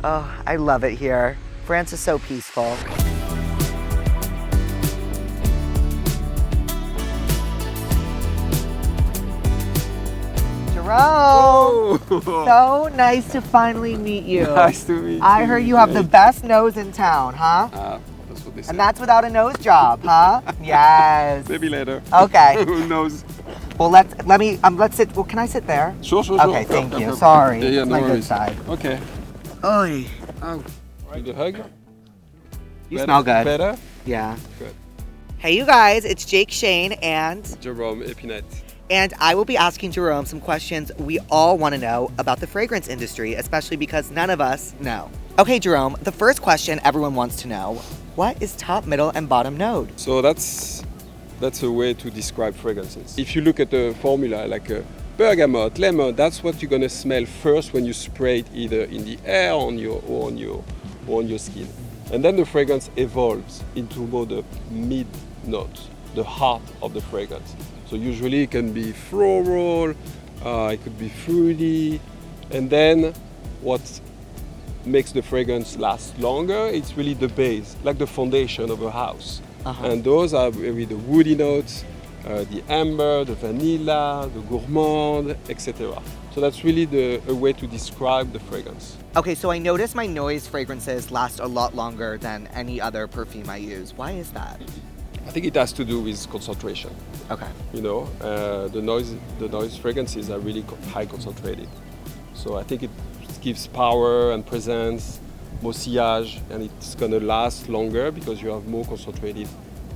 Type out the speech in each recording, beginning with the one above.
Oh, I love it here. France is so peaceful. Jerome! So nice to finally meet you. Nice to meet you. I heard you have the best nose in town, huh? That's what they say. And that's without a nose job, huh? Yes. Maybe later. Okay. Who knows? Well, let's sit. Well, can I sit there? Sure. Okay, thank you. Sorry. Yeah, It's no my good worries. side. Okay. Oy. Oh. Need a hug? You smell good. Better? Yeah. Good. Hey, you guys. It's Jake Shane and Jerome Epinette. I will be asking Jerome some questions we all want to know about the fragrance industry, especially because none of us know. Okay, Jerome, the first question everyone wants to know, what is top, middle, and bottom node? So that's a way to describe fragrances. If you look at the formula, like bergamot, lemon, that's what you're gonna smell first when you spray it either in the air or on your skin. And then the fragrance evolves into more the mid notes, the heart of the fragrance. So usually it can be floral, it could be fruity, and then what makes the fragrance last longer, it's really the base, like the foundation of a house. And those are really the woody notes, the amber, the vanilla, the gourmand, etc. So that's really a way to describe the fragrance. Okay, so I noticed my NOYZ fragrances last a lot longer than any other perfume I use. Why is that? I think it has to do with concentration. Okay. You know, the NOYZ fragrances are really high concentrated. So I think it gives power and presence, more sillage, and it's gonna last longer because you have more concentrated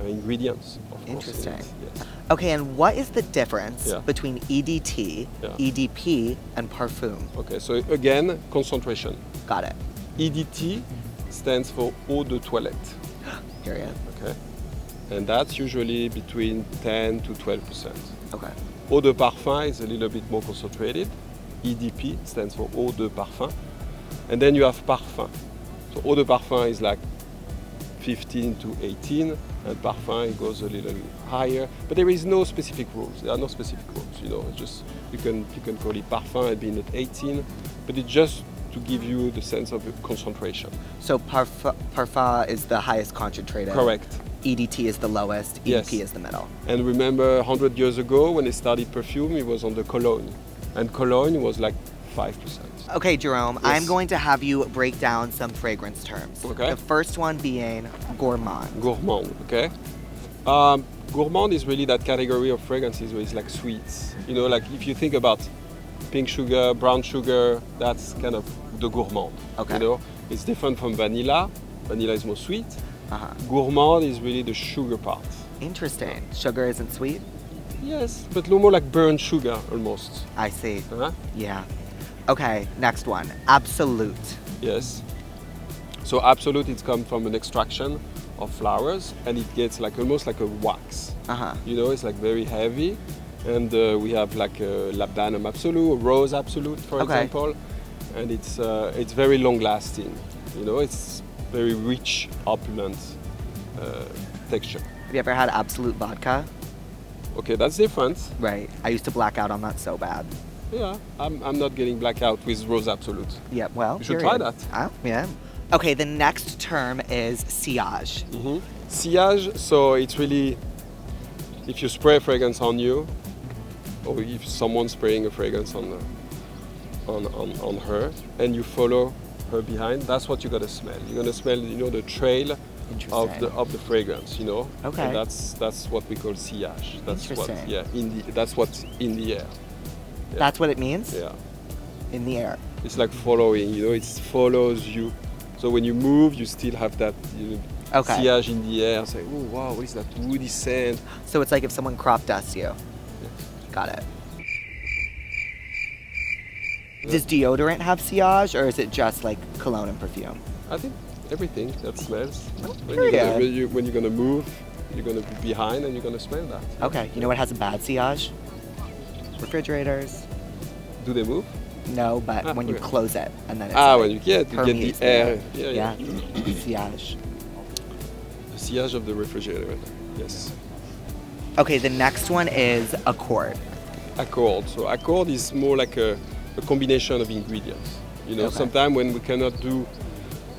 ingredients. Of Interesting. course, in it. Yes. Okay, and what is the difference Yeah. between EDT, Yeah. EDP, and parfum? Okay, so again, concentration. Got it. EDT stands for eau de toilette. Period. Okay, and that's usually between 10 to 12%. Okay. Eau de parfum is a little bit more concentrated. EDP stands for eau de parfum. And then you have parfum. So eau de parfum is like 15 to 18, and parfum it goes a little higher. But there is no specific rules. There are no specific rules. You know, it's just you can call it parfum and be at 18, but it's just to give you the sense of concentration. So parfum is the highest concentrated. Correct. EDT is the lowest, Yes. EDP is the middle. And remember, 100 years ago when they started perfume, it was on the cologne, and cologne was like 5%. Okay, Jerome, Yes. I'm going to have you break down some fragrance terms. Okay. The first one being gourmand. Gourmand, okay? Gourmand is really that category of fragrances where it's like sweets. You know, like if you think about pink sugar, brown sugar, that's kind of the gourmand. Okay. You know, it's different from vanilla. Vanilla is more sweet. Uh-huh. Gourmand is really the sugar part. Interesting. Sugar isn't sweet? Yes, but a little more like burnt sugar almost. I see. Uh-huh. Yeah. Okay, next one. Absolute. Yes. So absolute, it's come from an extraction of flowers, and it gets like almost like a wax. Uh-huh. You know, it's like very heavy, and we have like a labdanum absolute, a rose absolute, for Okay. example, and it's very long lasting. You know, it's very rich, opulent texture. Have you ever had absolute vodka? Okay, that's different. Right. I used to black out on that so bad. Yeah, I'm not getting blackout with rose absolute. Yeah, well, You should period. try that. Oh, yeah. Okay, the next term is sillage. Sillage, so it's really if you spray a fragrance on you, or if someone's spraying a fragrance on her, and you follow her behind, that's what you're gonna smell. You're gonna smell, you know, the trail of the fragrance, you know. Okay. And that's what we call sillage. That's what, Interesting. that's what's in the air. Yeah. That's what it means? Yeah. In the air. It's like following, you know, it follows you. So when you move, you still have that Okay. sillage in the air. It's like, oh wow, what is that woody scent? So it's like if someone crop dusts you. Got it. Does deodorant have sillage, or is it just like cologne and perfume? I think everything that smells. period. When you're gonna move, you're gonna be behind and you're gonna smell that. Okay, you know what has a bad sillage? Refrigerators. Do they move? No, but when you okay. close it and then it's When you get permeates the air. the Yeah. sillage. The sillage of the refrigerator. Yes. Okay, the next one is accord. Accord. So accord is more like a combination of ingredients. You know, Okay. sometimes when we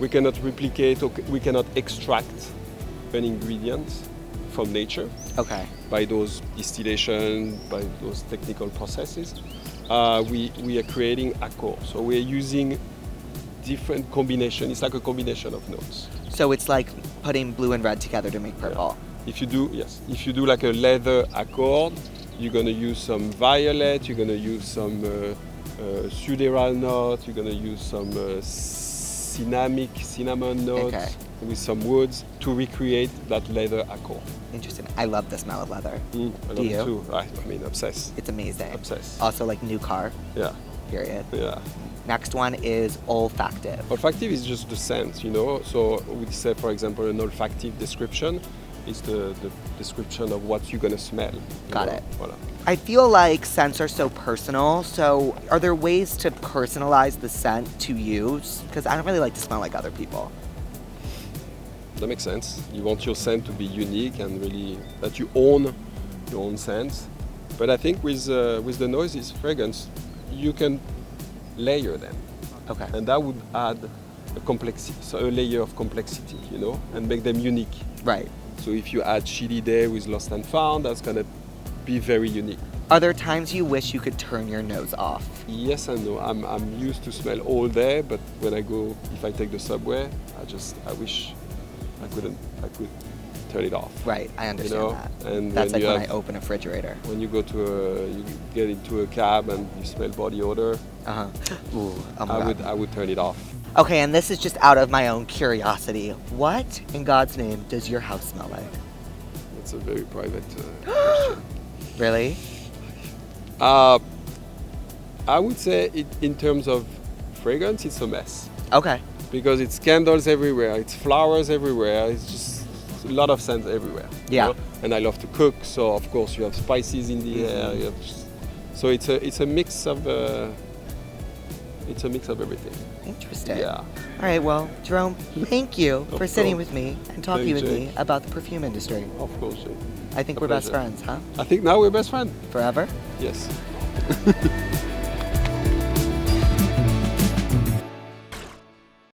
cannot replicate or we cannot extract an ingredient from nature Okay. by those distillation, by those technical processes, we are creating accord. So we're using different combination. It's like a combination of notes. So it's like putting blue and red together to make purple. If you do like a leather accord, you're gonna use some violet, you're gonna use some suderal note, you're gonna use some cinnamon notes Okay. with some woods to recreate that leather accord. Interesting. I love the smell of leather. I Do love you? it too. I mean, obsessed. It's amazing. Obsessed. Also, like new car, Yeah, period. yeah. Next one is olfactive. Olfactive is just the scent, you know. So we say, for example, an olfactive description is the description of what you're gonna smell. You Got know? it. Voilà. I feel like scents are so personal. So are there ways to personalize the scent to use? Because I don't really like to smell like other people. That makes sense. You want your scent to be unique and really that you own your own scent. But I think with the NOYZ fragrance, you can layer them, Okay. and that would add a complexity, so a layer of complexity, you know, and make them unique. Right. So if you add Chili Day with Lost and Found, that's gonna be very unique. Are there times you wish you could turn your nose off? Yes and no. I'm used to smell all day, but when if I take the subway, I wish I could turn it off. Right. I understand know, that. and That's when like you when I have- open a refrigerator. When you you get into a cab and you smell body odor, Uh-huh. Ooh, oh my God. I would turn it off. Okay, and this is just out of my own curiosity. What, in God's name, does your house smell like? It's a very private question. Really? I would say in terms of fragrance, it's a mess Okay. because it's candles everywhere, it's flowers everywhere, it's just a lot of scents everywhere. you Yeah. know? And I love to cook, so of course you have spices in the air. You have so it's a mix of everything. Interesting. Yeah. All right, well, Jerome, thank you for sitting course. with me and talking Hey, with Jake. me about the perfume industry. Of course. Jake. I think A we're best pleasure. friends, huh? I think now we're best friends. Forever? Yes.